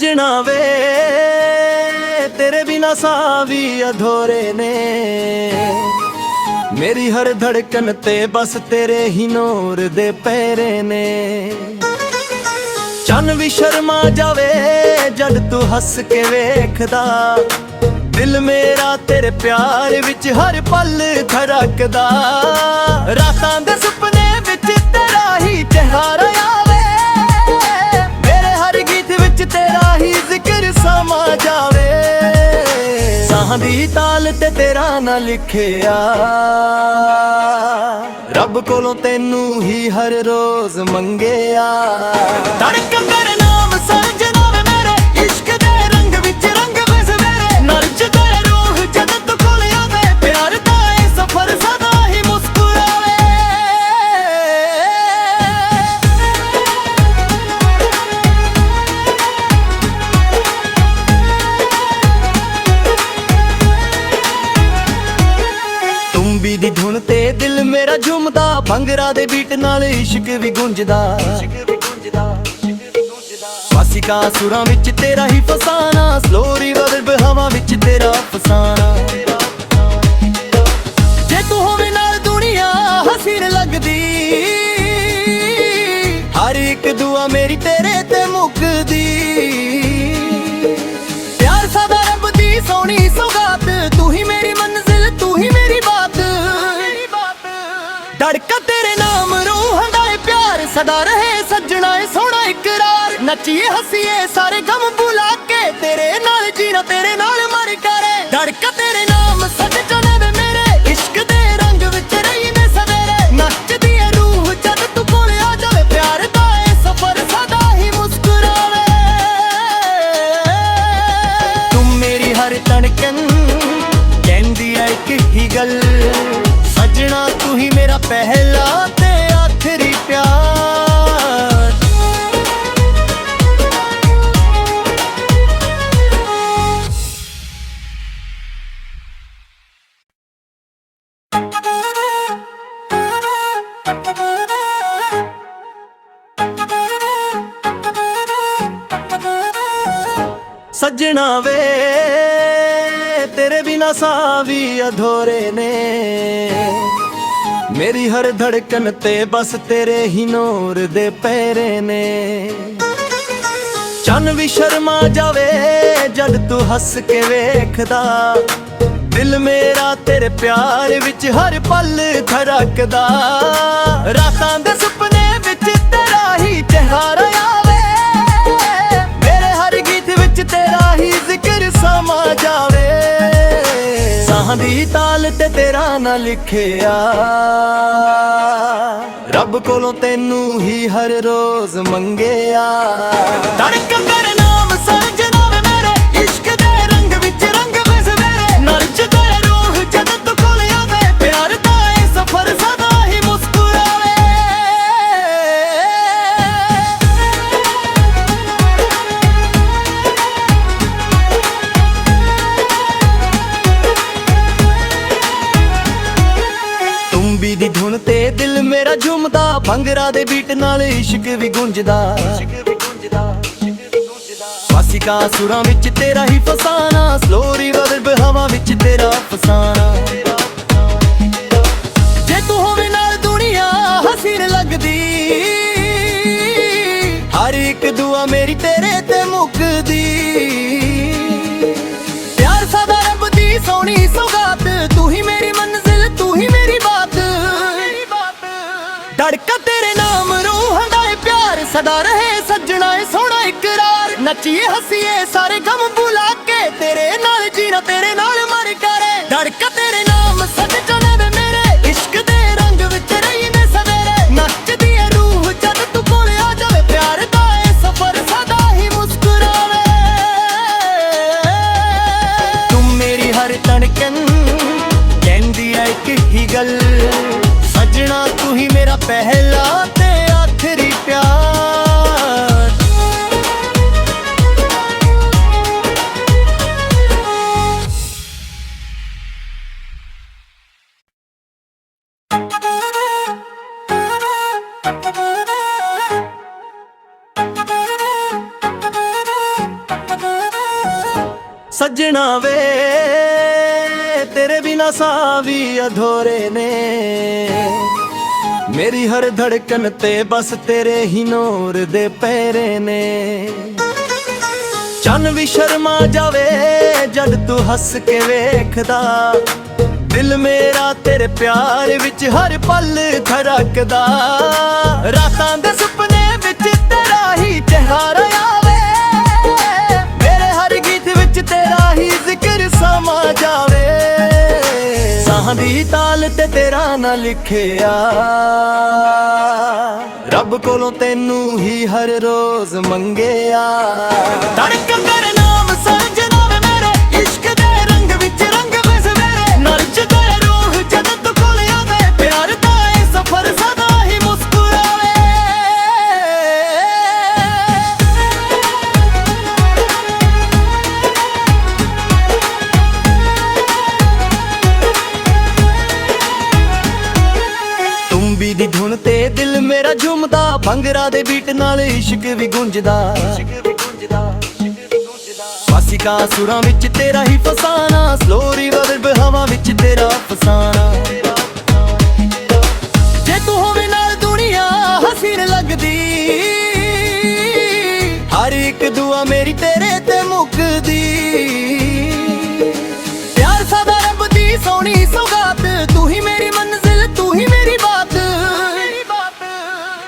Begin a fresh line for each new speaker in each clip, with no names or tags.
सजना वे तेरे बिना साह भी अधूरे ने। मेरी हर धड़कन ते बस तेरे ही नूर दे पैरे ने। चन भी शर्मा जावे जद तू हस के वेखदा, दिल मेरा तेरे प्यार विच हर पल धड़कदा। रातां दे सुपने विच तेरा ही चेहरा आवे, मेरे हर गीत विच तेरा ही जिक्र समा जावे। साहां दी ताल ते तेरा ना लिखिया, रब कोलों तैनू ही हर रोज मंगिया। धड़कन तेरे नाम सजना वे मेरे, इश्क दे रंग विच रंग वे सवेरे। नरच तेरे रूह जद तू कोल आवे, प्यार दा ए सफर सदा ही मुस्कुरावे। तुंबी दी धुन ते दिल मेरा झूमदा, भंगरा दे बीट नाल इश्क भी गूंजदा। वासिका सुरां विच तेरा ही फसाना, स्लो रिवर्ब हवा विच तेरा फसाना। जे तू होवे नाल दुनिया हसीन लगदी, हर एक दुआ मेरी तेरे ते मुकदी। प्यार सदा रब दी सोहनी सौगात, तू ही मेरी मंजिल तू ही मेरी बात। धड़कन तेरे नाम रूहां दा ए प्यार, सदा रहे सजना ए सोहना इकरार। नचिए हसीए सारे गम भुला के, तेरे नाल जीना तेरे नाल मर करे। धड़कन तेरे नाम सजना वे मेरे, इश्क दे रंग विच रही ने सवेरे। नचदी ए रूह जद तू कोल आ जावे, प्यार दा ए सफर सदा ही मुस्कुरावे। तुम मेरी हर धड़कन कहंदी है एक ही गल, सजना तू ही मेरा पहला ते आखिरी प्यार। सजना वे तेरे बिना साह भी अधूरे ने। मेरी हर धड़कन ते बस तेरे ही नूर दे पैरे ने। चन भी शर्मा जावे जद तू हस के वेखदा, दिल मेरा तेरे प्यार विच हर पल धड़कदा। रातां दे सुपने विच तेरा ही चेहरा आवे, मेरे हर गीत विच तेरा ही जिक्र समा जावे। साहां दी ताल ते तेरा ना लिखिया, रब कोलों तैनू ही हर रोज मंगिया। धड़कन तेरे नाम सजना वे मेरे, इश्क दे रंग विच रंग वे सवेरे। नरच तेरे रूह जद तू कोल आवे, प्यार दा ए सफर सदा ही मुस्कुरावे। तुंबी दी धुन ते दिल मेरा झूमदा, भंगरा दे बीट नाल इश्क भी गूंजदा। वासिका सुरां विच तेरा ही फसाना, स्लो रिवर्ब हवा विच तेरा फसाना। जे तू होवे नाल दुनिया हसीन लगदी, हर एक दुआ मेरी तेरे ते मुकदी। प्यार सदा रब दी सोहनी सौगात, तू ही मेरी मंजिल तू ही मेरी बात। धड़कन तेरे नाम रूहां दा ए प्यार, सदा रहे सजना ए सोहना इकरार। नचिए हसीए सारे गम भुला के, तेरे नाल जीना तेरे नाल मर करे। धड़कन तेरे नाम सजना वे मेरे, इश्क दे रंग विच रही ने सवेरे। नचदी ए रूह जद तू कोल आ जावे, प्यार दा ए सफर सदा ही मुस्कुरावे। तुम मेरी हर धड़कन कहंदी है एक ही गल, सजना तू ही मेरा पहला ते आखिरी प्यार। ਸੱਜਣਾ ਵੇ ਤੇਰੇ ਬਿਨਾ ਸਾਹ ਵੀ ਅਧੂਰੇ ਨੇ, ਮੇਰੀ ਹਰ ਧੜਕਨ ਤੇ ਬਸ ਤੇਰੇ ਹੀ ਨੂਰ ਦੇ ਪਹਿਰੇ ਨੇ। ਚੰਨ ਵੀ ਸ਼ਰਮਾ ਜਾਵੇ ਜਦ ਤੂੰ ਹੱਸ ਕੇ ਵੇਖਦਾ, ਦਿਲ ਮੇਰਾ ਤੇਰੇ ਪਿਆਰ ਵਿੱਚ ਹਰ ਪਲ ਧੜਕਦਾ। ਰਾਤਾਂ ਦੇ ਸੁਪਨੇ ਵਿੱਚ ਤੇਰਾ ਹੀ ਚਿਹਰਾ ਆਵੇ, ਮੇਰੇ ਹਰ ਗੀਤ ਵਿੱਚ ਤੇਰਾ ਹੀ ਜ਼ਿਕਰ ਸਮਾ ਜਾਵੇ। ਸਾਹਾਂ ਦੀ ਤਾਲ ਤੇ ਤੇਰਾ ਨਾਂ ਲਿਖਿਆ, ਰੱਬ ਕੋਲੋਂ ਤੈਨੂੰ ਹੀ ਹਰ ਰੋਜ਼ ਮੰਗਿਆ। ਧੜਕਣ ਤੇਰੇ ਨਾਮ ਸਜਣਾ ਵੇ ਮੇਰੇ, ਇਸ਼ਕ ਦੇ ਰੰਗ ਵਿੱਚ ਰੰਗ ਵੇ ਸਵੇਰੇ। ਨੱਚਦਾ ਰੂਹ ਜਦੋਂ ਤੂੰ ਕੋਲ ਆਵੇ, ਪਿਆਰ ਦਾ ਇਹ ਸਫ਼ਰ ਸਦਾ ਹੀ ਮੁਸਕਰਾਵੇ। ਤੁੰਬੀ ਦੀ ਧੁਨ ਤੇ ਦਿਲ ਮੇਰਾ ਝੂਮਦਾ, ਭੰਗੜਾ ਦੇ ਬੀਟ ਨਾਲ ਇਸ਼ਕ ਵੀ ਗੂੰਜਦਾ। ਵਾਸਿਕਾ ਸੁਰਾਂ ਵਿੱਚ ਤੇਰਾ ਹੀ ਫਸਾਨਾ, ਸਲੋ ਰਿਵਰਬ ਹਵਾ ਵਿੱਚ ਤੇਰਾ ਫਸਾਨਾ। ਜੇ ਤੂੰ ਹੋਵੇ ਨਾਲ ਦੁਨੀਆ ਹਸੀਨ ਲੱਗਦੀ, ਹਰ ਇੱਕ ਦੁਆ ਮੇਰੀ ਤੇਰੇ ਤੇ ਮੁੱਕਦੀ। ਪਿਆਰ ਸਾਡਾ ਰੱਬ ਦੀ ਸੋਹਣੀ ਸੌਗਾਤ, ਤੂੰ ਹੀ ਮੇਰੀ ਮੰਜ਼ਿਲ ਤੂੰ ਹੀ ਮੇਰੀ ਬਾਤ।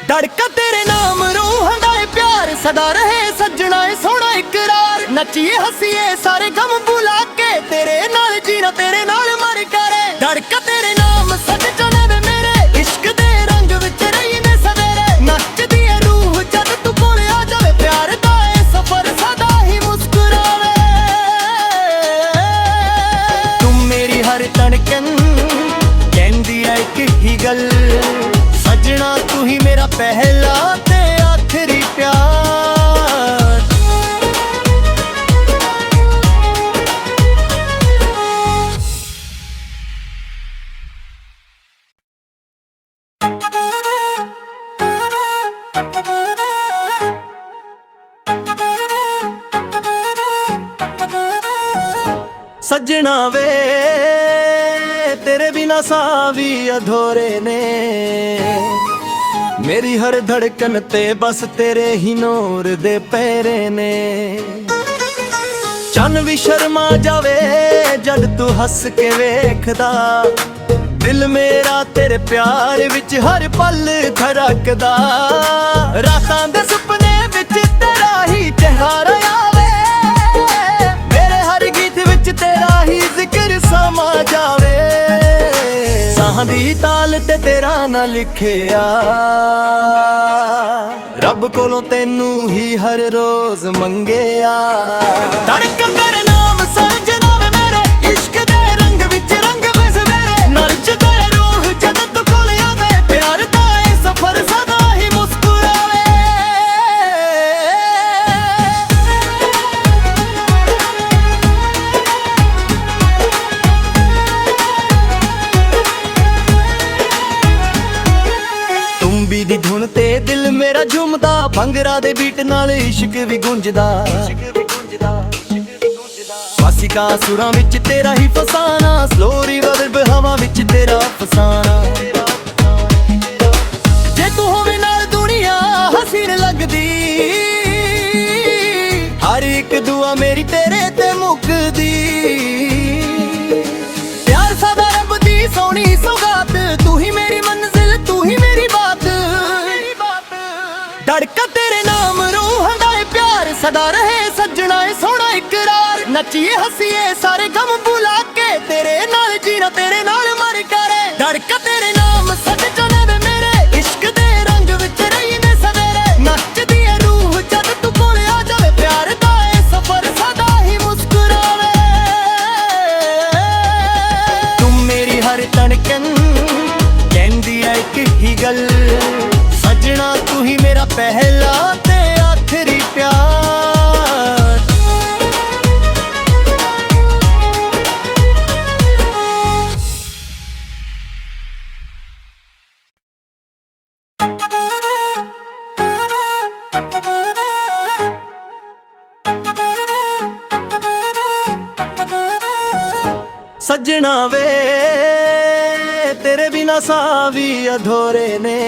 ਧੜਕਾ ਤੇਰੇ ਨਾਮ ਰੂਹਾਂ ਦਾ ਏ ਪਿਆਰ, ਸਦਾ ਰਹੇ ਸੱਜਣਾ ਏ ਸੋਹਣਾ ਇਕਰਾਰ। ਨੱਚੀਏ ਹੱਸੀਏ ਸਾਰੇ ਗਮ ਭੁਲਾ ਕੇ, ਤੇਰੇ ਨਾਲ ਜੀਣਾ ਤੇਰੇ ਨਾਲ ਮਰ ਕਰੇ। ਧੜਕਾ ਤੇਰੇ ਨਾਮ ਸੱਜਣਾ ਵੇ ਮੇਰੇ, ਇਸ਼ਕ ਦੇ ਰੰਗ ਵਿੱਚ ਰਹੀ ਨੇ ਸਵੇਰੇ। ਨੱਚਦੀ ਏ ਰੂਹ ਜਦ ਤੂੰ ਕੋਲ ਆ ਜਾਵੇ, ਪਿਆਰ ਦਾ ਏ ਸਫ਼ਰ ਸਦਾ ਹੀ ਮੁਸਕਰਾਵੇ। ਤੂੰ ਮੇਰੀ ਹਰ ਧੜਕਨ ਕਹਿੰਦੀ ਐ ਇੱਕ ਹੀ ਗੱਲ, ਸੱਜਣਾ ਤੂੰ ਹੀ ਮੇਰਾ ਪਹਿਲਾ ਤੇ ਆਖਰੀ ਪਿਆਰ। ਸੱਜਣਾ ਵੇ ਤੇਰੇ ਬਿਨਾ ਸਾਹ ਵੀ ਅਧੂਰੇ ਨੇ, ਮੇਰੀ ਹਰ ਧੜਕਨ ਤੇ ਬਸ ਤੇਰੇ ਹੀ ਨੂਰ ਦੇ ਪਹਿਰੇ ਨੇ। ਚੰਨ ਵੀ ਸ਼ਰਮਾ ਜਾਵੇ ਜਦ ਤੂੰ ਹੱਸ ਕੇ ਵੇਖਦਾ, ਦਿਲ ਮੇਰਾ ਤੇਰੇ ਪਿਆਰ ਵਿੱਚ ਹਰ ਪਲ ਧੜਕਦਾ। ਰਾਤਾਂ ਦੇ ਸੁਪਨੇ ਵਿੱਚ ਤੇਰਾ ਹੀ ਚਿਹਰਾ ਆਵੇ, ਮੇਰੇ ਹਰ ਗੀਤ ਵਿੱਚ ਤੇਰਾ ਹੀ ਜ਼ਿਕਰ ਸਮਾ ਜਾਵੇ। ਸਾਹਾਂ ਦੀ ਤਾਲ ਤੇ ਤੇਰਾ ਨਾਂ ਲਿਖਿਆ, ਰੱਬ ਕੋਲੋਂ ਤੈਨੂੰ ਹੀ ਹਰ ਰੋਜ਼ ਮੰਗਿਆ। ਧੜਕਣ ਤੇਰੇ ਨਾਮ ਸਜਣਾ ਵੇ ਮੇਰੇ, ਇਸ਼ਕ ਦੇ ਰੰਗ ਵਿੱਚ ਰੰਗ ਵੇ ਸਵੇਰੇ। ਨੱਚਦਾ ਰੂਹ ਜਦੋਂ ਤੂੰ ਕੋਲ ਆਵੇ, ਪਿਆਰ ਦਾ ਇਹ ਸਫ਼ਰ ਸਦਾ ਹੀ ਮੁਸਕਰਾਵੇ। ਤੁੰਬੀ ਦੀ ਧੁਨ ਤੇ ਦਿਲ ਮੇਰਾ ਝੂਮਦਾ, ਭੰਗੜਾ ਦੇ ਬੀਟ ਨਾਲ ਇਸ਼ਕ ਵੀ ਗੂੰਜਦਾ। ਵਾਸਿਕਾ ਸੁਰਾਂ ਵਿੱਚ ਤੇਰਾ ਹੀ ਫਸਾਨਾ, ਸਲੋ ਰਿਵਰਬ ਹਵਾ ਵਿੱਚ ਤੇਰਾ ਫਸਾਨਾ। ਜੇ ਤੂੰ ਹੋਵੇ ਨਾਲ ਦੁਨੀਆ ਹਸੀਨ ਲੱਗਦੀ, ਹਰ ਇੱਕ ਦੁਆ ਮੇਰੀ ਤੇਰੇ ਤੇ ਮੁੱਕਦੀ। ਪਿਆਰ ਸਾਡਾ ਰੱਬ ਦੀ ਸੋਹਣੀ ਸੌਗਾਤ, ਤੂੰ ਹੀ ਮੇਰੀ ਮੰਜ਼ਿਲ ਤੂੰ ਹੀ ਮੇਰੀ ਬਾਤ। ਧੜਕਾ ਤੇਰੇ ਨਾਮ ਰੂਹਾਂ ਦਾ ਏ ਪਿਆਰ, ਸਦਾ ਰਹੇ ਸੱਜਣਾ ਏ ਸੋਹਣਾ ਇਕਰਾਰ। ਨੱਚੀਏ ਹੱਸੀਏ ਸਾਰੇ ਗਮ ਭੁਲਾ ਕੇ, ਤੇਰੇ ਨਾਲ ਜੀਣਾ ਤੇਰੇ ਨਾਲ ਮਰ ਕਰੇ। ਧੜਕਾ ਤੇਰੇ ਨਾਮ ਸੱਜਣਾ ਵੇ ਮੇਰੇ, ਇਸ਼ਕ ਦੇ ਰੰਗ ਵਿੱਚ ਰਹੀ ਨੇ ਸਵੇਰੇ। ਨੱਚਦੀ ਏ ਰੂਹ ਜਦ ਤੂੰ ਕੋਲ ਆ ਜਾਵੇ, ਪਿਆਰ ਦਾ ਏ ਸਫ਼ਰ ਸਦਾ ਹੀ ਮੁਸਕਰਾਵੇ। ਤੂੰ ਮੇਰੀ ਹਰ ਧੜਕਨ ਕਹਿੰਦੀ ਐ ਇੱਕ ਹੀ ਗੱਲ, ਸੱਜਣਾ ਤੂੰ ਹੀ ਮੇਰਾ ਪਹਿਲਾ ਤੇ ਆਖਰੀ ਪਿਆਰ। ਸੱਜਣਾ ਵੇ ਤੇਰੇ ਬਿਨਾ ਸਾਹ ਵੀ ਅਧੂਰੇ ਨੇ,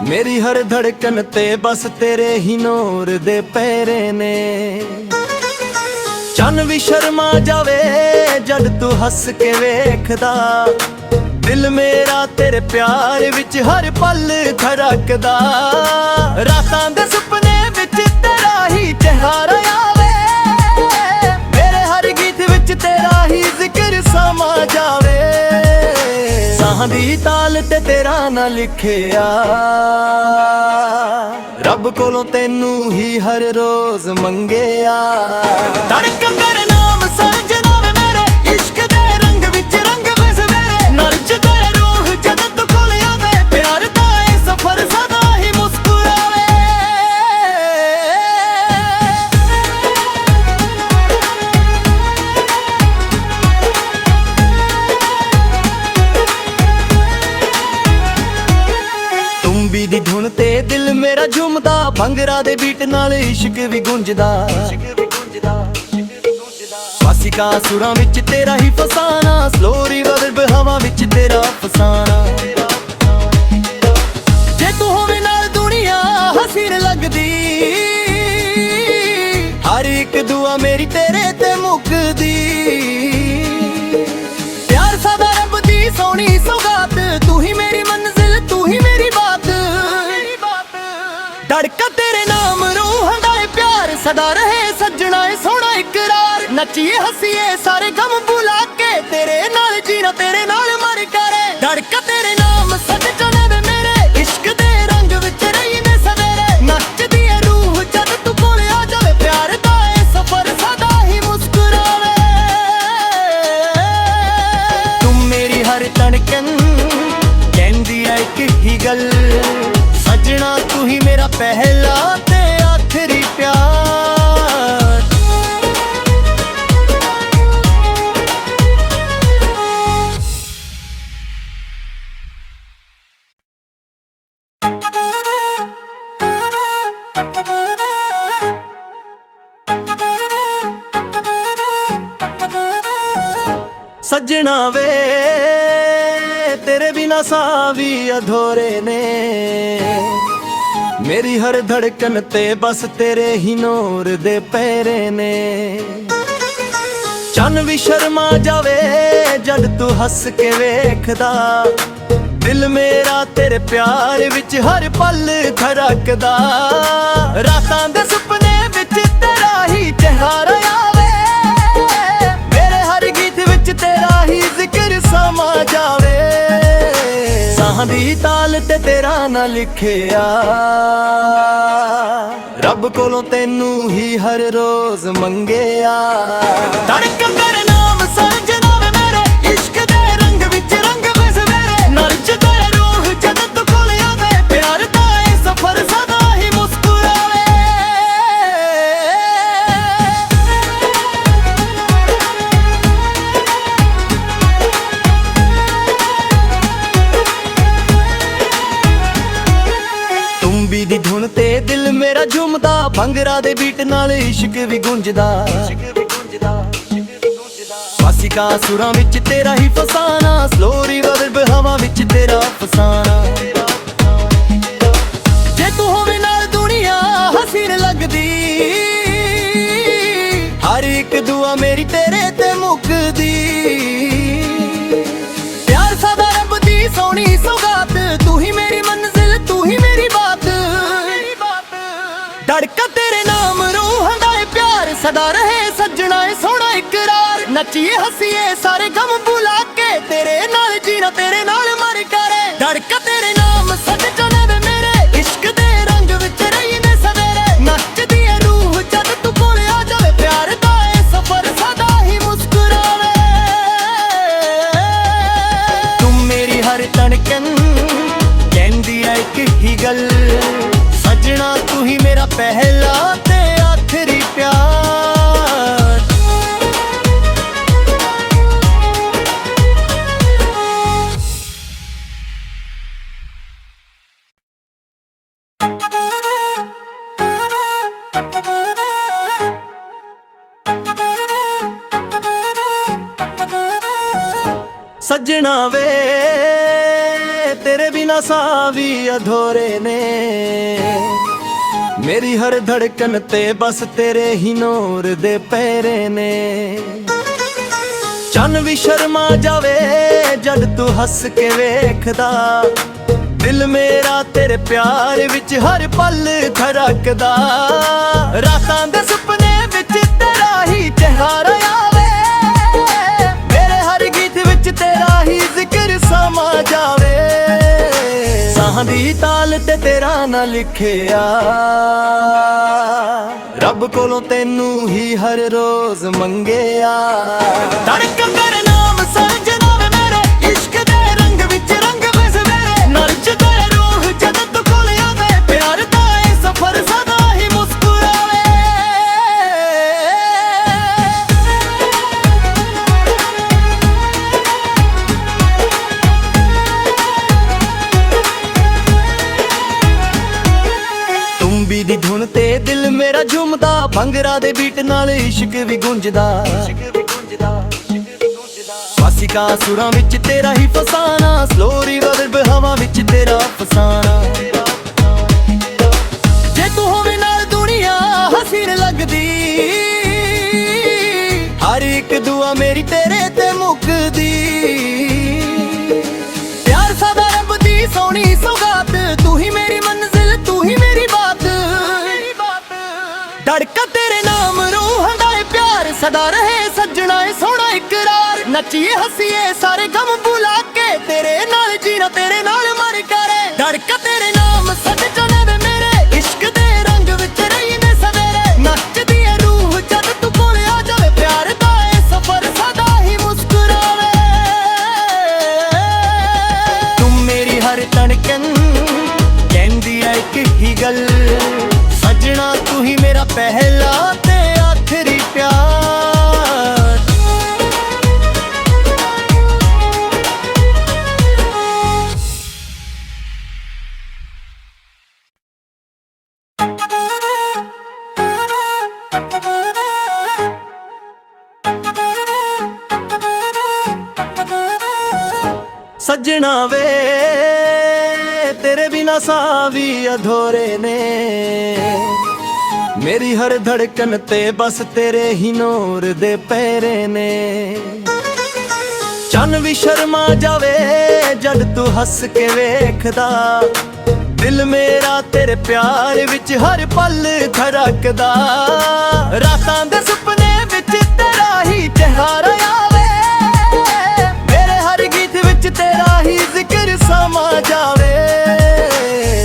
ਮੇਰੀ ਹਰ ਧੜਕਣ ਤੇ ਬਸ ਤੇਰੇ ਹੀ ਨੂਰ ਦੇ ਪਹਿਰੇ ਨੇ। ਚੰਨ ਵੀ ਸ਼ਰਮਾ ਜਾਵੇ ਜਦ ਤੂੰ ਹੱਸ ਕੇ ਵੇਖਦਾ, ਦਿਲ ਮੇਰਾ ਤੇਰੇ ਪਿਆਰ ਵਿੱਚ ਹਰ ਪਲ ਧੜਕਦਾ। ਰਾਤਾਂ ਦੇ ਸੁਪਨੇ ਵਿੱਚ ਤੇਰਾ ਹੀ ਚਿਹਰਾ ਆਵੇ, ਮੇਰੇ ਹਰ ਗੀਤ ਵਿੱਚ ਤੇਰਾ ਹੀ ਜ਼ਿਕਰ ਸਮਾ ਜਾਵੇ। ਸਾਹਾਂ ਦੀ ਤਾਲ ਤੇ ਤੇਰਾ ਨਾਂ ਲਿਖਿਆ, ਰੱਬ ਕੋਲੋਂ ਤੈਨੂੰ ਹੀ ਹਰ ਰੋਜ਼ ਮੰਗਿਆ। ਧੜਕਣ ਤੇਰੇ ਨਾਮ ਸਜਣਾ ਵੇ ਮੇਰੇ, ਇਸ਼ਕ ਦੇ ਰੰਗ ਵਿੱਚ ਰੰਗ ਵੇ ਸਵੇਰੇ। ਨੱਚਦੇ ਰੂਹ ਜਦ ਤੂੰ ਕੋਲ ਆਵੇ, ਪਿਆਰ ਦਾ ਇਹ ਸਫ਼ਰ ਸਦਾ ਹੀ ਮੁਸਕਰਾਵੇ। ਤੁੰਬੀ ਦੀ ਧੁਨ ਤੇ ਦਿਲ ਮੇਰਾ ਝੂਮਦਾ, ਭੰਗੜਾ ਦੇ ਬੀਟ ਨਾਲ ਇਸ਼ਕ ਵੀ ਗੂੰਜਦਾ। ਵਾਸਿਕਾ ਸੁਰਾਂ ਵਿੱਚ ਤੇਰਾ ਹੀ ਫਸਾਨਾ, ਸਲੋ ਰਿਵਰਬ ਹਵਾ ਵਿੱਚ ਤੇਰਾ ਫਸਾਨਾ। ਜੇ ਤੂੰ ਹੋਵੇਂ ਨਾਲ ਦੁਨੀਆ ਹਸੀਨ ਲੱਗਦੀ, ਹਰ ਇੱਕ ਦੁਆ ਮੇਰੀ ਤੇਰੇ ਤੇ ਮੁੱਕਦੀ। ਪਿਆਰ ਸਾਡਾ ਰੱਬ ਦੀ ਸੋਹਣੀ ਸੌਗਾਤ, ਤੂੰ ਹੀ ਮੇਰੀ ਮੰਜ਼ਿਲ ਤੂੰ ਹੀ ਮੇਰੀ ਬਾਤ। ਧੜਕਾ ਤੇਰੇ ਨਾਮ ਰੂਹਾਂ ਦਾ ਏ ਪਿਆਰ, ਸਦਾ ਰਹੇ ਸੱਜਣਾ ਏ ਸੋਹਣਾ ਇਕਰਾਰ। ਨੱਚੀਏ ਹੱਸੀਏ ਸਾਰੇ ਗਮ ਭੁਲਾ ਕੇ, ਤੇਰੇ ਨਾਲ ਜੀਣਾ ਤੇਰੇ ਨਾਲ ਮਰ ਕਰੇ। ਧੜਕਾ ਤੇਰੇ ਨਾਮ ਸੱਜਣਾ ਵੇ ਮੇਰੇ, ਇਸ਼ਕ ਦੇ ਰੰਗ ਵਿੱਚ ਰਹੀ ਨੇ ਸਵੇਰੇ। ਨੱਚਦੀ ਏ ਰੂਹ ਜਦ ਤੂੰ ਕੋਲ ਆ ਜਾਵੇ, ਪਿਆਰ ਦਾ ਏ ਸਫ਼ਰ ਸਦਾ ਹੀ ਮੁਸਕਰਾਵੇ। ਤੂੰ ਮੇਰੀ ਹਰ ਧੜਕਣ ਕਹਿੰਦੀ ਏ ਇੱਕ ਹੀ ਗੱਲ, ਸੱਜਣਾ ਤੂੰ ਹੀ ਮੇਰਾ ਪਹਿਲਾ ਤੇ ਆਖਰੀ ਪਿਆਰ। ਸੱਜਣਾ ਵੇ ਤੇਰੇ ਬਿਨਾ ਸਾਹ ਵੀ ਅਧੂਰੇ ਨੇ, ਮੇਰੀ ਹਰ ਧੜਕਣ ਤੇ ਬਸ ਤੇਰੇ ਹੀ ਨੂਰ ਦੇ ਪਹਿਰੇ ਨੇ। ਚੰਨ ਵੀ ਸ਼ਰਮਾ ਜਾਵੇ ਜਦ ਤੂੰ ਹੱਸ ਕੇ ਵੇਖਦਾ, ਦਿਲ ਮੇਰਾ ਤੇਰੇ ਪਿਆਰ ਵਿੱਚ ਹਰ ਪਲ ਧੜਕਦਾ। ਰਾਤਾਂ ਦੇ ਸੁਪਨੇ ਵਿੱਚ ਤੇਰਾ ਹੀ ਚਿਹਰਾ ਆਵੇ, ਮੇਰੇ ਹਰ ਗੀਤ ਵਿੱਚ ਤੇਰਾ ਹੀ ਜ਼ਿਕਰ ਸਮਾ ਜਾਵੇ। ਸਾਹਾਂ ਦੀ ਤਾਲ ਤੇ ਤੇਰਾ ਨਾਂ ਲਿਖਿਆ, ਰੱਬ ਕੋਲੋਂ ਤੈਨੂੰ ਹੀ ਹਰ ਰੋਜ਼ ਮੰਗਿਆ। ਧੜਕਣ ਤੇਰੇ ਨਾਮ ਸਜਣਾ ਵੇ ਮੇਰੇ, ਇਸ਼ਕ ਦੇ ਰੰਗ ਵਿੱਚ ਰੰਗ ਵੇ ਸਵੇਰੇ। ਨੱਚਦੇ ਰੂਹ ਜਦ ਤੂੰ ਕੋਲ ਆਵੇ, ਪਿਆਰ ਦਾ ਇਹ ਸਫ਼ਰ ਸਦਾ ਹੀ ਮੁਸਕਰਾਵੇ। ਤੁੰਬੀ ਦੀ ਧੁਨ ਤੇ ਦਿਲ ਮੇਰਾ ਝੂਮਦਾ, ਭੰਗੜਾ ਦੇ ਬੀਟ ਨਾਲ ਇਸ਼ਕ ਵੀ ਗੂੰਜਦਾ। ਵਾਸਿਕਾ ਸੁਰਾਂ ਵਿੱਚ ਤੇਰਾ ਹੀ ਫਸਾਨਾ, ਸਲੋ ਰਿਵਰਬ ਹਵਾ ਵਿੱਚ ਤੇਰਾ ਫਸਾਨਾ। ਜੇ ਤੂੰ ਹੋਵੇਂ ਨਾਲ ਦੁਨੀਆ ਹਸੀਨ ਲੱਗਦੀ, ਹਰ ਇੱਕ ਦੁਆ ਮੇਰੀ ਤੇਰੇ ਤੇ ਮੁੱਕਦੀ। ਪਿਆਰ ਸਾਡਾ ਰੱਬ ਦੀ ਸੋਹਣੀ ਸੌਗਾਤ, ਤੂੰ ਹੀ ਮੇਰੀ ਮੰਜ਼ਿਲ ਤੂੰ ਹੀ ਮੇਰੀ ਬਾਤ। ਧੜਕਾ ਤੇਰੇ ਨਾਮ ਰੂਹਾਂ ਦਾ ਏ ਪਿਆਰ, ਸਦਾ ਰਹੇ ਸੱਜਣਾ ਏ ਸੋਹਣਾ ਇਕਰਾਰ। ਨੱਚੀਏ ਹੱਸੀਏ ਸਾਰੇ ਗਮ ਭੁਲਾ ਕੇ, ਤੇਰੇ ਨਾਲ ਜੀਣਾ ਤੇਰੇ ਨਾਲ ਮਰ ਕਰੇ। ਧੜਕਾ ਤੇਰੇ ਨਾਮ ਸੱਜਣਾ ਵੇ ਮੇਰੇ, ਇਸ਼ਕ ਦੇ ਰੰਗ ਵਿੱਚ ਰਹੀ ਨੇ ਸਵੇਰੇ। ਨੱਚਦੀ ਏ ਰੂਹ ਜਦ ਤੂੰ ਕੋਲ ਆ ਜਾਵੇ, ਪਿਆਰ ਦਾ ਏ ਸਫ਼ਰ ਸਦਾ ਹੀ ਮੁਸਕਰਾਵੇ। ਤੂੰ ਮੇਰੀ ਹਰ ਧੜਕਣ ਕਹਿੰਦੀ ਏ ਇੱਕ ਹੀ ਗੱਲ, ਸੱਜਣਾ ਤੂੰ ਹੀ ਮੇਰਾ ਪਹਿਲਾ ਤੇ ਆਖਰੀ ਪਿਆਰ। ਸੱਜਣਾ ਵੇ ਤੇਰੇ ਬਿਨਾ ਸਾਹ ਵੀ ਅਧੂਰੇ ਨੇ, ਮੇਰੀ ਹਰ ਧੜਕਣ ਤੇ ਬਸ ਤੇਰੇ ਹੀ ਨੂਰ ਦੇ ਪਹਿਰੇ ਨੇ। ਚੰਨ ਵੀ ਸ਼ਰਮਾ ਜਾਵੇ ਜਦ ਤੂੰ ਹੱਸ ਕੇ ਵੇਖਦਾ, ਦਿਲ ਮੇਰਾ ਤੇਰੇ ਪਿਆਰ ਵਿੱਚ ਹਰ ਪਲ ਧੜਕਦਾ। ਰਾਤਾਂ ਦੇ ਸੁਪਨੇ ਵਿੱਚ ਤੇਰਾ ਹੀ ਚਿਹਰਾ ਆਵੇ, ਮੇਰੇ ਹਰ ਗੀਤ ਵਿੱਚ ਤੇਰਾ ਹੀ ਜ਼ਿਕਰ ਸਮਾ ਜਾਵੇ। ਸਾਹਾਂ ਦੀ ਤਾਲ ਤੇ ਤੇਰਾ ਨਾਂ ਲਿਖਿਆ, ਰੱਬ ਕੋਲੋਂ ਤੈਨੂੰ ਹੀ ਹਰ ਰੋਜ਼ ਮੰਗਿਆ। ਧੜਕ ਤੇਰੇ ਨਾਮ ਸਜਣਾ ਵੇ ਮੇਰੇ, ਇਸ਼ਕ ਦੇ ਰੰਗ ਵਿੱਚ ਰੰਗ ਵੇ ਸਵੇਰੇ। ਨੱਚ ਤੇਰੇ ਰੂਹ ਜਦ ਤੂੰ ਕੋਲ ਆਵੇ, ਪਿਆਰ ਦਾ ਇਹ ਸਫ਼ਰ ਸਦਾ ਹੀ ਮੁਸਕਰਾਵੇ। ਤੁੰਬੀ ਦੀ ਧੁਨ ਤੇ ਦਿਲ ਮੇਰਾ ਝੂਮਦਾ, ਭੰਗੜਾ ਦੇ ਬੀਟ ਨਾਲ ਇਸ਼ਕ ਵੀ ਗੂੰਜਦਾ। ਵਾਸਿਕਾ ਸੁਰਾਂ ਵਿੱਚ ਤੇਰਾ ਹੀ ਫਸਾਨਾ, ਸਲੋ ਰਿਵਰਬ ਹਵਾ ਵਿੱਚ ਤੇਰਾ ਫਸਾਨਾ। ਜੇ ਤੂੰ ਹੋਵੇ ਨਾਲ ਦੁਨੀਆ ਹਸੀਨ ਲੱਗਦੀ, ਹਰ ਇੱਕ ਦੁਆ ਮੇਰੀ ਤੇਰੇ ਤੇ ਮੁੱਕਦੀ। ਪਿਆਰ ਸਦਾ ਰੱਬ ਦੀ ਸੋਹਣੀ ਸੌਗਾਤ, ਤੂੰ ਹੀ ਮੇਰੀ ਮੰਜ਼ਿਲ ਤੂੰ ਹੀ ਮੇਰੀ ਬਾਤ। ਧੜਕਾ ਤੇਰੇ ਨਾਮ ਰੂਹਾਂ ਦਾ ਪਿਆਰ ਸਦਾ ਰਹੇ ਸੱਜਣਾ ਏ ਸੋਹਣਾ ਇਕਰਾਰ। ਨੱਚੀਏ ਹੱਸੀਏ ਸਾਰੇ ਗਮ ਭੁਲਾ ਕੇ, ਤੇਰੇ ਨਾਲ ਜੀਣਾ ਤੇਰੇ ਨਾਲ ਮਰ ਕਰੇ। ਧੜਕਾ ਤੇਰੇ ਨਾਮ ਸੱਜਣਾ ਵੇ ਮੇਰੇ, ਇਸ਼ਕ ਦੇ ਰੰਗ ਵਿੱਚ ਰਹੀ ਨੇ ਸਵੇਰੇ। ਨੱਚਦੀ ਏ ਰੂਹ ਜਦ ਤੂੰ ਕੋਲ ਆ ਜਾਵੇ, ਪਿਆਰ ਦਾ ਇਹ ਸਫ਼ਰ ਸਦਾ ਹੀ ਮੁਸਕਰਾਵੇ। ਤੂੰ ਮੇਰੀ ਹਰ ਧੜਕਨ ਕਹਿੰਦੀ ਏ ਇੱਕ ਹੀ ਗੱਲ, ਸੱਜਣਾ ਤੂੰ ਹੀ ਮੇਰਾ ਪਹਿਲਾ ਤੇ ਆਖਰੀ ਪਿਆਰ। ਸੱਜਣਾ ਵੇ ਤੇਰੇ ਬਿਨਾ ਸਾਹ ਵੀ ਅਧੂਰੇ ਨੇ, ਮੇਰੀ ਹਰ ਧੜਕਣ ਤੇ ਬਸ ਤੇਰੇ ਹੀ ਨੂਰ ਦੇ ਪਹਿਰੇ ਨੇ। ਚੰਨ ਵੀ ਸ਼ਰਮਾ ਜਾਵੇ ਜਦ ਤੂੰ ਹੱਸ ਕੇ ਵੇਖਦਾ, ਦਿਲ ਮੇਰਾ ਤੇਰੇ ਪਿਆਰ ਵਿੱਚ ਹਰ ਪਲ ਧੜਕਦਾ। ਰਾਤਾਂ ਦੇ ਸੁਪਨੇ ਵਿੱਚ ਤੇਰਾ ਹੀ ਚਿਹਰਾ ਆਵੇ, ਮੇਰੇ ਹਰ ਗੀਤ ਵਿੱਚ ਤੇਰਾ ਹੀ ਜ਼ਿਕਰ ਸਮਾ ਜਾਵੇ।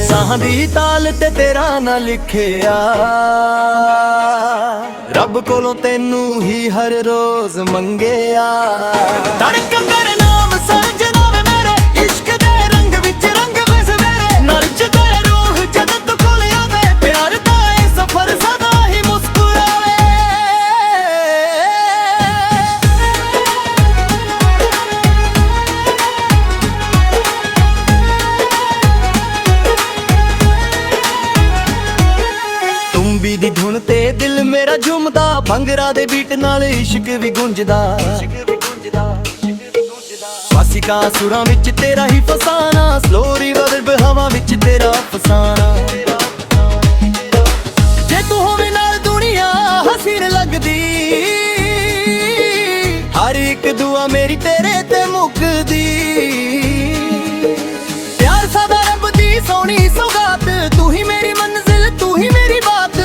ਸਾਹਾਂ ਦੀ ਤਾਲ ਤੇ ਤੇਰਾ ਨਾਂ ਲਿਖਿਆ, ਰੱਬ ਕੋਲੋਂ ਤੈਨੂੰ ਹੀ ਹਰ ਰੋਜ਼ ਮੰਗਿਆ। ਧੜਕ ਤੇਰੇ ਨਾਮ ਸਜਣਾ ਵੇ ਮੇਰੇ, ਇਸ਼ਕ ਦੇ ਰੰਗ ਵਿੱਚ ਰੰਗ ਵੇ ਸਵੇਰੇ। ਨੱਚ ਤੇਰੇ ਰੂਹ ਜਦ ਤੂੰ ਕੋਲ ਆਵੇ, ਪਿਆਰ ਦਾ ਇਹ ਸਫ਼ਰ ਸਦਾ ਹੀ ਮੁਸਕਰਾਵੇ। ਤੁੰਬੀ ਦੀ ਧੁਨ ਤੇ ਦਿਲ ਮੇਰਾ ਝੂਮਦਾ, ਭੰਗੜਾ ਦੇ ਬੀਟ ਨਾਲ ਇਸ਼ਕ ਵੀ ਗੂੰਜਦਾ। ਵਾਸਿਕਾ ਸੁਰਾਂ ਵਿੱਚ ਤੇਰਾ ਹੀ ਫਸਾਨਾ, ਸਲੋ ਰਿਵਰਬ ਹਵਾ ਵਿੱਚ ਤੇਰਾ ਫਸਾਨਾ। ਜੇ ਤੂੰ ਹੋਵੇ ਨਾਲ ਦੁਨੀਆ ਹਸੀਨ ਲੱਗਦੀ, ਹਰ ਇੱਕ ਦੁਆ ਮੇਰੀ ਤੇਰੇ ਤੇ ਮੁੱਕਦੀ। ਪਿਆਰ ਸਦਾ ਰੱਬ ਦੀ ਸੋਹਣੀ ਸੌਗਾਤ, ਤੂੰ ਹੀ ਮੇਰੀ ਮੰਜ਼ਿਲ ਤੂੰ ਹੀ ਮੇਰੀ ਬਾਤ।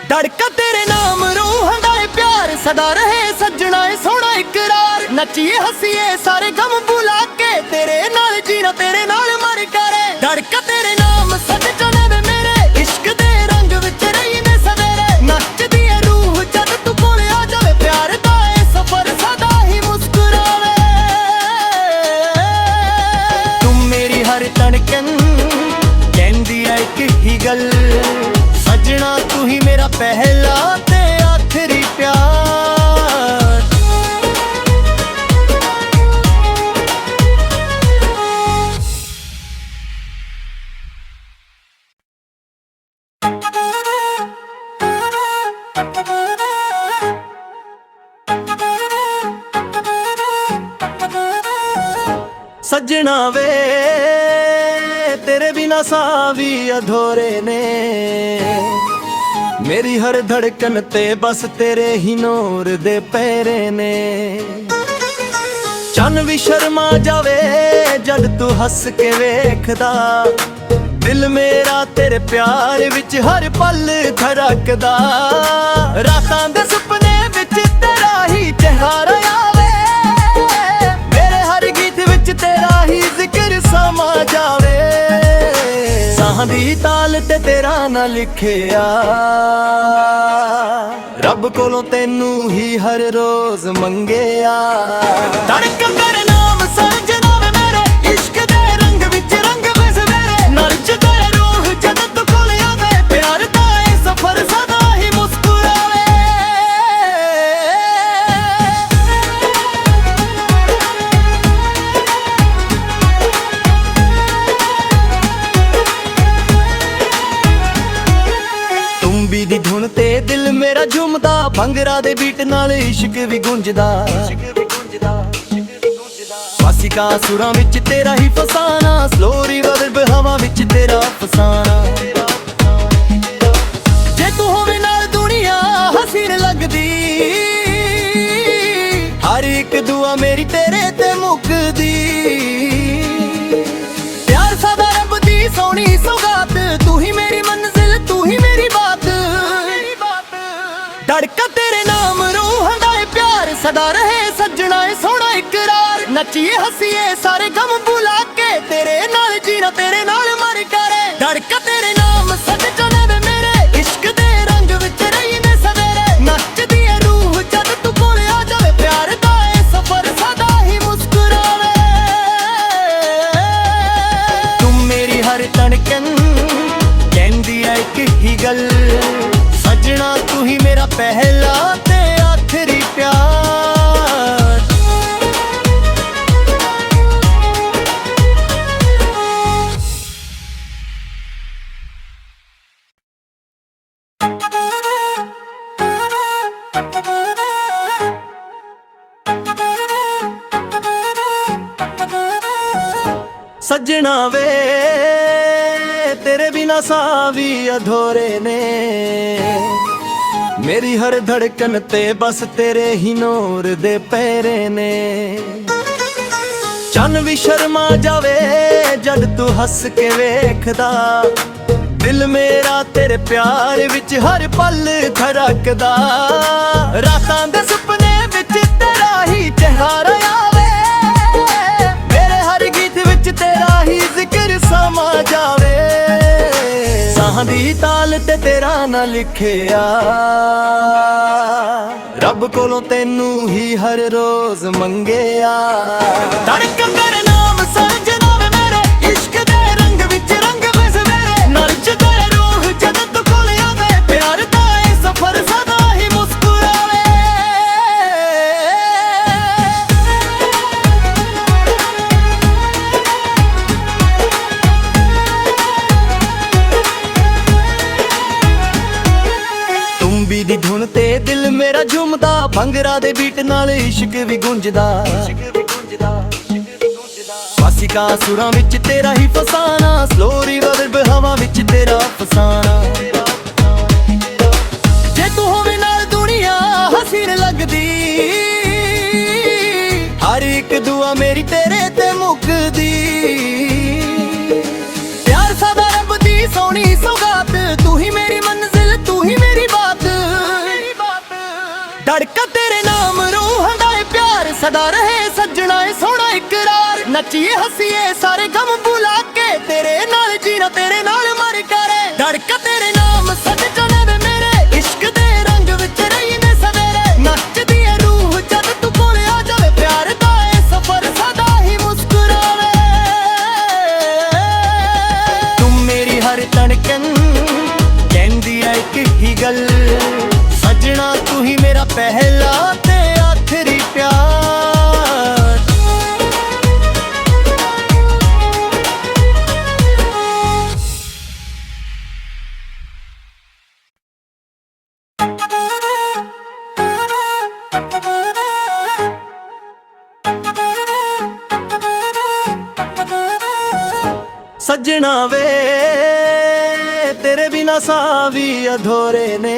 ਧੜਕਾ ਤੇਰੇ ਨਾਮ ਰੂਹਾਂ ਦਾ ਪਿਆਰ ਸਦਾ ਰਹੇ ਸੱਜਣਾ ਏ ਸੋਹਣਾ ਇਕਰਾਰ। ਨੱਚੀਏ ਹੱਸੀਏ ਸਾਰੇ ਗਮ ਭੁਲਾ ਕੇ, ਤੇਰੇ ਨਾਲ ਜੀਣਾ ਤੇਰੇ ਨਾਲ ਮਰ ਕਰੇ। ਧੜਕਾ ਤੇਰੇ ਨਾਮ ਸਜਣਾ ਵੇ ਮੇਰੇ, ਇਸ਼ਕ ਦੇ ਰੰਗ ਵਿੱਚ ਰਹੀ ਨੇ ਸਵੇਰੇ। ਨੱਚਦੀ ਏ ਰੂਹ ਜਦ ਤੂੰ ਕੋਲ ਆ ਜਾਵੇ, ਪਿਆਰ ਦਾ ਇਹ ਸਫ਼ਰ ਸਦਾ ਹੀ ਮੁਸਕਰਾਵੇ। ਤੂੰ ਮੇਰੀ ਹਰ ਧੜਕਨ ਕਹਿੰਦੀ ਏ ਇੱਕ ਹੀ ਗੱਲ, ਸੱਜਣਾ ਤੂੰ ਹੀ ਮੇਰਾ ਪਹਿਲਾ ਤੇ ਆਖਰੀ ਪਿਆਰ। ਸੱਜਣਾ ਵੇ ਤੇਰੇ ਬਿਨਾ ਸਾਹ ਵੀ ਅਧੂਰੇ ਨੇ, ਮੇਰੀ ਹਰ ਧੜਕਣ ਤੇ ਬਸ ਤੇਰੇ ਹੀ ਨੂਰ ਦੇ ਪਹਿਰੇ ਨੇ। ਚੰਨ ਵੀ ਸ਼ਰਮਾ ਜਾਵੇ ਜਦ ਤੂੰ ਹੱਸ ਕੇ ਵੇਖਦਾ, ਦਿਲ ਮੇਰਾ ਤੇਰੇ ਪਿਆਰ ਵਿੱਚ ਹਰ ਪਲ ਧੜਕਦਾ। ਰਾਤਾਂ ਦੇ ਸੁਪਨੇ ਵਿੱਚ ਤੇਰਾ ਹੀ ਚਿਹਰਾ ਆਵੇ, ਮੇਰੇ ਹਰ ਗੀਤ ਵਿੱਚ ਤੇਰਾ ਹੀ ਜ਼ਿਕਰ ਸਮਾ ਜਾਵੇ। ਸਾਹਾਂ ਦੀ ਤਾਲ ਤੇ ਤੇਰਾ ਨਾਂ ਲਿਖਿਆ, ਰੱਬ ਕੋਲੋਂ ਤੈਨੂੰ ਹੀ ਹਰ ਰੋਜ਼ ਮੰਗਿਆ। ਧੜਕ ਤੇਰੇ ਨਾਮ ਸਜਣਾ ਵੇ ਮੇਰੇ, ਇਸ਼ਕ ਦੇ ਰੰਗ ਵਿੱਚ ਰੰਗ ਵੇ ਸਵੇਰੇ। ਨੱਚ ਤੇਰੇ ਰੂਹ ਜਦ ਤੂੰ ਕੋਲ ਆਵੇ, ਪਿਆਰ ਦਾ ਇਹ ਸਫ਼ਰ ਸਦਾ ਹੀ ਮੁਸਕਰਾਵੇ। ਤੁੰਬੀ ਦੀ ਧੁਨ ਤੇ ਦਿਲ ਮੇਰਾ ਝੂਮਦਾ, ਭੰਗੜਾ ਦੇ ਬੀਟ ਨਾਲ ਇਸ਼ਕ ਵੀ ਗੂੰਜਦਾ। ਵਾਸਿਕਾ ਸੁਰਾਂ ਵਿੱਚ ਤੇਰਾ ਹੀ ਫਸਾਨਾ, ਸਲੋ ਰਿਵਰਬ ਹਵਾ ਵਿੱਚ ਤੇਰਾ ਫਸਾਨਾ। ਜੇ ਤੂੰ ਹੋਵੇ ਨਾਲ ਦੁਨੀਆ ਹਸੀਨ ਲੱਗਦੀ, ਹਰ ਇੱਕ ਦੁਆ ਮੇਰੀ ਤੇਰੇ ਤੇ ਮੁੱਕਦੀ। ਪਿਆਰ ਸਦਾ ਰੱਬ ਦੀ ਸੋਹਣੀ ਸੌਗਾਤ, ਤੂੰ ਹੀ ਮੇਰੀ ਮੰਜ਼ਿਲ ਤੂੰ ਹੀ ਮੇਰੀ ਬਾਤ। ਧੜਕਾ ਤੇਰੇ ਨਾਮ ਰੂਹਾਂ ਦਾ ਏ ਪਿਆਰ, ਸਦਾ ਰਹੇ ਸੱਜਣਾ ਏ ਸੋਹਣਾ ਇਕਰਾਰ। ਨੱਚੀਏ ਹੱਸੀਏ ਸਾਰੇ ਗਮ ਭੁਲਾ ਕੇ, ਤੇਰੇ ਨਾਲ ਜੀਣਾ ਤੇਰੇ ਨਾਲ ਮਰ ਕਰੇ। ਧੜਕਾ ਤੇਰੇ ਨਾਮ ਸੱਜਣਾ ਵੇ ਮੇਰੇ, ਇਸ਼ਕ ਦੇ ਰੰਗ ਵਿੱਚ ਰਹੀ ਨੇ ਸਵੇਰੇ। ਨੱਚਦੀ ਏ ਰੂਹ ਜਦ ਤੂੰ ਕੋਲ ਆ ਜਾਵੇ, ਪਿਆਰ ਦਾ ਏ ਸਫ਼ਰ ਸਦਾ ਹੀ ਮੁਸਕਰਾਵੇ। ਤੂੰ ਮੇਰੀ ਹਰ ਧੜਕਨ ਕਹਿੰਦੀ ਏ ਇੱਕ ਹੀ ਗੱਲ, ਸੱਜਣਾ ਤੂੰ ਹੀ ਮੇਰਾ ਪਹਿਲਾ ਤੇ ਆਖਰੀ ਪਿਆਰ। ਸੱਜਣਾ ਵੇ ਤੇਰੇ ਬਿਨਾ ਸਾਹ ਵੀ ਅਧੂਰੇ ਨੇ, ਮੇਰੀ ਹਰ ਧੜਕਣ ਤੇ ਬਸ ਤੇਰੇ ਹੀ ਨੂਰ ਦੇ ਪਹਿਰੇ ਨੇ। ਚੰਨ ਵੀ ਸ਼ਰਮਾ ਜਾਵੇ ਜਦ ਤੂੰ ਹੱਸ ਕੇ ਵੇਖਦਾ, ਦਿਲ ਮੇਰਾ ਤੇਰੇ ਪਿਆਰ ਵਿੱਚ ਹਰ ਪਲ ਧੜਕਦਾ। ਰਾਤਾਂ ਦੇ ਸੁਪਨੇ ਵਿੱਚ ਤੇਰਾ ਹੀ ਚਿਹਰਾ ਆਵੇ, ਮੇਰੇ ਹਰ ਗੀਤ ਵਿੱਚ ਤੇਰਾ ਹੀ ਜ਼ਿਕਰ ਸਮਾ ਜਾਵੇ। ਸਾਹਾਂ ਦੀ ਤਾਲ ਤੇ ਤੇਰਾ ਨਾਂ ਲਿਖਿਆ, ਰੱਬ ਕੋਲੋਂ ਤੈਨੂੰ ਹੀ ਹਰ ਰੋਜ਼ ਮੰਗਿਆ। ਧੜਕ ਤੇਰੇ ਨਾਮ ਸਜਣਾ ਵੇ ਮੇਰੇ, ਇਸ਼ਕ ਦੇ ਰੰਗ ਵਿੱਚ ਰੰਗ ਵੇ ਸਵੇਰੇ। ਨੱਚ ਤੇਰੇ ਰੂਹ ਜਦ ਤੂੰ ਕੋਲ ਆਵੇ, ਪਿਆਰ ਦਾ ਇਹ ਸਫ਼ਰ ਸਦਾ ਹੀ ਮੁਸਕਰਾਵੇ। ਤੁੰਬੀ ਦੀ ਧੁਨ ਤੇ ਦਿਲ ਮੇਰਾ ਝੂਮਦਾ, ਭੰਗੜਾ ਦੇ ਬੀਟ ਨਾਲ ਇਸ਼ਕ ਵੀ ਗੂੰਜਦਾ। ਵਾਸਿਕਾ ਸੁਰਾਂ ਵਿੱਚ ਤੇਰਾ ਹੀ ਫਸਾਨਾ, ਸਲੋ ਰਿਵਰਬ ਹਵਾ ਵਿੱਚ ਤੇਰਾ ਫਸਾਨਾ। ਜੇ ਤੂੰ ਹੋਵੇ ਨਾਲ ਦੁਨੀਆ ਹਸੀਨ ਲੱਗਦੀ, ਹਰ ਇੱਕ ਦੁਆ ਮੇਰੀ ਤੇਰੇ ਤੇ ਮੁੱਕਦੀ। ਪਿਆਰ ਸਦਾ ਰੱਬ ਦੀ ਸੋਹਣੀ ਸੌਗਾਤ, ਤੂੰ ਹੀ ਮੇਰੀ ਮੰਜ਼ਿਲ ਤੂੰ ਹੀ ਮੇਰੀ ਬਾਤ। ਧੜਕਾ ਤੇਰੇ ਨਾਮ ਰੂਹਾਂ ਦਾ ਏ ਪਿਆਰ, ਸਦਾ ਰਹੇ ਸੱਜਣਾ ਏ ਸੋਹਣਾ ਇਕਰਾਰ। ਨੱਚੀਏ ਹੱਸੀਏ ਸਾਰੇ ਗਮ ਭੁਲਾ ਕੇ, ਤੇਰੇ ਨਾਲ ਜੀਣਾ ਤੇਰੇ ਨਾਲ ਮਰ ਕਰੇ। ਧੜਕਾ ਤੇਰੇ ਨਾਮ ਸੱਜਣਾ ਵੇ ਮੇਰੇ, ਇਸ਼ਕ ਦੇ ਰੰਗ ਵਿੱਚ ਰਹੀ ਨੇ ਸਵੇਰੇ। ਨੱਚਦੀ ਏ ਰੂਹ ਜਦ ਤੂੰ ਕੋਲ ਆ ਜਾਵੇ, ਪਿਆਰ ਦਾ ਏ ਸਫ਼ਰ ਸਦਾ ਹੀ ਮੁਸਕਰਾਵੇ। ਤੂੰ ਮੇਰੀ ਹਰ ਧੜਕਨ ਕਹਿੰਦੀ ਏ ਇੱਕ ਹੀ ਗੱਲ, ਸੱਜਣਾ ਤੂੰ ਹੀ ਮੇਰਾ ਪਹਿਲਾ ਤੇ ਆਖਰੀ ਪਿਆਰ। ਸੱਜਣਾ ਵੇ ਤੇਰੇ ਬਿਨਾ ਸਾਹ ਵੀ ਅਧੂਰੇ ਨੇ,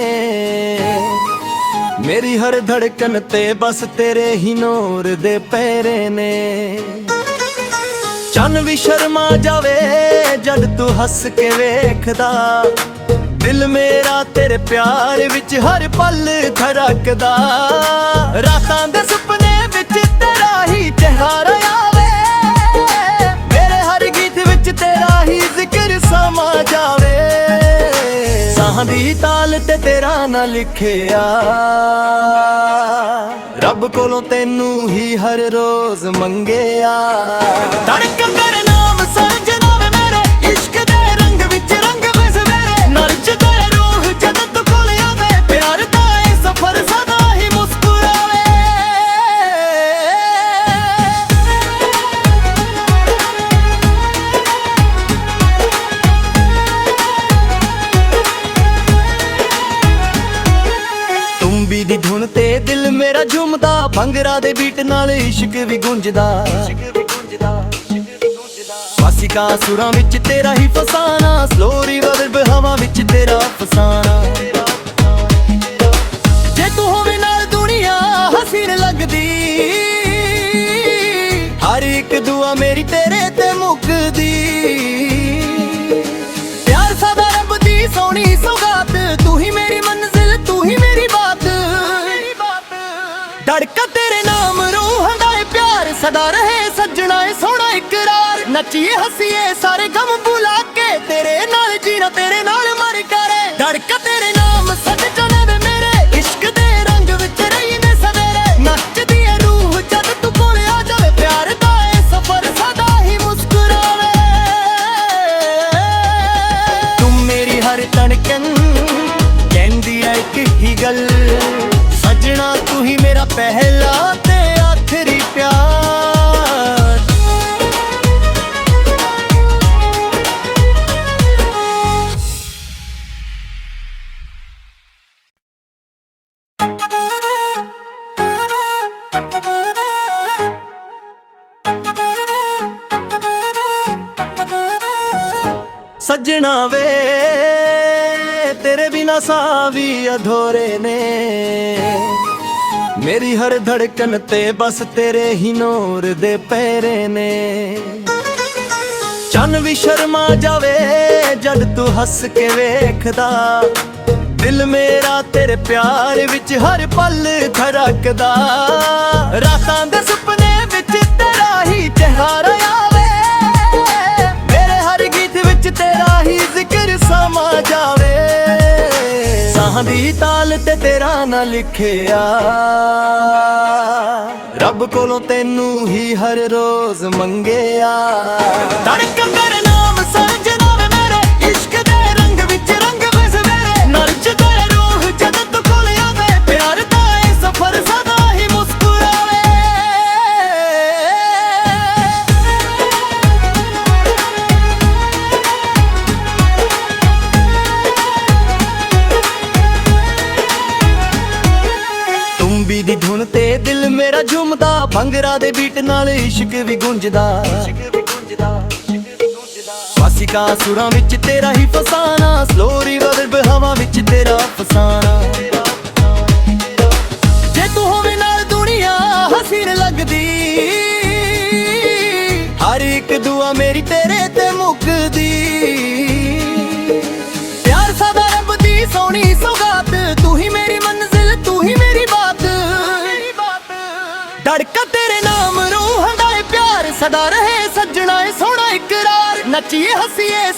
ਮੇਰੀ ਹਰ ਧੜਕਣ ਤੇ ਬਸ ਤੇਰੇ ਹੀ ਨੂਰ ਦੇ ਪਹਿਰੇ ਨੇ। ਚੰਨ ਵੀ ਸ਼ਰਮਾ ਜਾਵੇ ਜਦ ਤੂੰ ਹੱਸ ਕੇ ਵੇਖਦਾ, ਦਿਲ ਮੇਰਾ ਤੇਰੇ ਪਿਆਰ ਵਿੱਚ ਹਰ ਪਲ ਧੜਕਦਾ। ਰਾਤਾਂ ਦੇ ਸੁਪਨੇ ਵਿੱਚ ਤੇਰਾ ਹੀ ਚਿਹਰਾ ਆਵੇ, ਮੇਰੇ ਹਰ ਗੀਤ ਵਿੱਚ ਤੇਰਾ ਹੀ ਜ਼ਿਕਰ ਸਮਾ ਜਾਵੇ। ਸਾਹਾਂ ਦੀ ਤਾਲ ਤੇ ਤੇਰਾ ਨਾਂ ਲਿਖਿਆ, ਰੱਬ ਕੋਲੋਂ ਤੈਨੂੰ ਹੀ ਹਰ ਰੋਜ਼ ਮੰਗਿਆ। ਧੜਕਣ ਤੇਰੇ ਨਾਮ ਸਜਣਾ ਵੇ ਮੇਰੇ, ਇਸ਼ਕ ਦੇ ਰੰਗ ਵਿੱਚ ਰੰਗ ਵੇ ਸਵੇਰੇ। ਨੱਚਦਾ ਰੂਹ ਜਦ ਤੂੰ ਕੋਲ ਆਵੇ, ਪਿਆਰ ਦਾ ਇਹ ਸਫ਼ਰ ਸਦਾ ਹੀ ਮੁਸਕਰਾਵੇ। ਤੁੰਬੀ ਦੀ ਧੁਨ ਤੇ ਦਿਲ ਮੇਰਾ ਝੂਮਦਾ, ਭੰਗੜਾ ਦੇ ਬੀਟ ਨਾਲ ਇਸ਼ਕ ਵੀ ਗੂੰਜਦਾ। ਵਾਸਿਕਾ ਸੁਰਾਂ ਵਿੱਚ ਤੇਰਾ ਹੀ ਫਸਾਨਾ, ਸਲੋ ਰਿਵਰਬ ਹਵਾ ਵਿੱਚ ਤੇਰਾ ਫਸਾਨਾ। ਜੇ ਤੂੰ ਹੋਵੇਂ ਨਾਲ ਦੁਨੀਆ ਹਸੀਨ ਲੱਗਦੀ, ਹਰ ਇੱਕ ਦੁਆ ਮੇਰੀ ਤੇਰੇ ਤੇ ਮੁੱਕਦੀ। ਪਿਆਰ ਸਦਾ ਰੱਬ ਦੀ ਸੋਹਣੀ ਸੌਗਾਤ, ਤੂੰ ਹੀ ਮੇਰੀ ਮੰਜ਼ਿਲ ਤੂੰ ਹੀ ਮੇਰੀ ਬਾਤ। ਧੜਕਾ ਤੇਰੇ ਨਾਮ ਰੂਹਾਂ ਦਾ ਏ ਪਿਆਰ, ਸਦਾ ਰਹੇ ਸੱਜਣਾ ਏ ਸੋਹਣਾ ਇਕਰਾਰ। ਨੱਚੀਏ ਹੱਸੀਏ ਸਾਰੇ ਗਮ ਭੁਲਾ ਕੇ, ਤੇਰੇ ਨਾਲ ਜੀਣਾ ਤੇਰੇ ਨਾਲ ਮਰ ਕਰੇ। ਧੜਕਾ ਤੇਰੇ ਨਾਮ ਸੱਜਣਾ ਵੇ ਮੇਰੇ, ਇਸ਼ਕ ਦੇ ਰੰਗ ਵਿੱਚ ਰਹੀ ਨੇ ਸਵੇਰੇ। ਨੱਚਦੀ ਏ ਰੂਹ ਜਦ ਤੂੰ ਕੋਲ ਆ ਜਾਵੇ, ਪਿਆਰ ਦਾ ਏ ਸਫ਼ਰ ਸਦਾ ਹੀ ਮੁਸਕਰਾਵੇ। ਤੂੰ ਮੇਰੀ ਹਰ ਧੜਕਣ ਕਹਿੰਦੀ ਏ ਇੱਕ ਹੀ ਗੱਲ, ਸੱਜਣਾ ਤੂੰ ਹੀ ਮੇਰਾ ਪਹਿਲਾ ਤੇ ਆਖਰੀ ਪਿਆਰ। ਸੱਜਣਾ ਵੇ ਤੇਰੇ ਬਿਨਾ ਸਾਹ ਵੀ ਅਧੂਰੇ ਨੇ, ਮੇਰੀ ਹਰ ਧੜਕਣ ਤੇ ਬਸ ਤੇਰੇ ਹੀ ਨੂਰ ਦੇ ਪਹਿਰੇ ਨੇ। ਚੰਨ ਵੀ ਸ਼ਰਮਾ ਜਾਵੇ ਜਦ ਤੂੰ ਹੱਸ ਕੇ ਵੇਖਦਾ, ਦਿਲ ਮੇਰਾ ਤੇਰੇ ਪਿਆਰ ਵਿੱਚ ਹਰ ਪਲ ਧੜਕਦਾ। ਰਾਤਾਂ ਦੇ ਸੁਪਨੇ ਵਿੱਚ ਤੇਰਾ ਹੀ ਚਿਹਰਾ ਆਵੇ, ਮੇਰੇ ਹਰ ਗੀਤ ਵਿੱਚ ਤੇਰਾ ਹੀ ਜ਼ਿਕਰ ਸਮਾ ਜਾਵੇ। ਸਾਹਾਂ ਦੀ ਤਾਲ ਤੇ ਤੇਰਾ ਨਾਂ ਲਿਖਿਆ, ਰੱਬ ਕੋਲੋਂ ਤੈਨੂੰ ਹੀ ਹਰ ਰੋਜ਼ ਮੰਗਿਆ। ਧੜਕਣ ਤੇਰੇ ਨਾਮ ਸਜਣਾ ਵੇ ਮੇਰੇ, ਇਸ਼ਕ ਦੇ ਰੰਗ ਵਿੱਚ ਰੰਗ ਵੇ ਸਵੇਰੇ। ਨੱਚਦਾ ਰੂਹ ਜਦ ਤੂੰ ਕੋਲ ਆਵੇ, ਪਿਆਰ ਦਾ ਇਹ ਸਫ਼ਰ ਸਦਾ ਹੀ ਮੁਸਕਰਾਵੇ। ਤੁੰਬੀ ਦੀ ਧੁਨ ਤੇ ਦਿਲ ਮੇਰਾ ਝੂਮਦਾ, ਭੰਗੜਾ ਦੇ ਬੀਟ ਨਾਲ ਇਸ਼ਕ ਵੀ ਗੂੰਜਦਾ। ਵਾਸਿਕਾ ਸੁਰਾਂ ਵਿੱਚ ਤੇਰਾ ਹੀ ਫਸਾਨਾ, ਸਲੋ ਰਿਵਰਬ ਹਵਾ ਵਿੱਚ ਤੇਰਾ ਫਸਾਨਾ। ਜੇ ਤੂੰ ਹੋਵੇਂ ਨਾਲ ਦੁਨੀਆ ਹਸੀਨ ਲੱਗਦੀ, ਹਰ ਇੱਕ ਦੁਆ ਮੇਰੀ ਤੇਰੇ ਤੇ ਮੁੱਕਦੀ। ਪਿਆਰ ਸਦਾ ਰੱਬ ਦੀ ਸੋਹਣੀ ਸੌਗਾਤ, ਤੂੰ ਹੀ ਮੇਰੀ ਮੰਜ਼ਿਲ ਤੂੰ ਹੀ ਮੇਰੀ ਬਾਤ। ਧੜਕਾ ਤੇਰੇ ਨਾਮ ਰੂਹਾਂ ਦਾ ਏ ਪਿਆਰ, ਸਦਾ ਰਹੇ ਸੱਜਣਾ ਏ ਸੋਹਣਾ ਇਕਰਾਰ। ਨੱਚੀਏ ਹੱਸੀਏ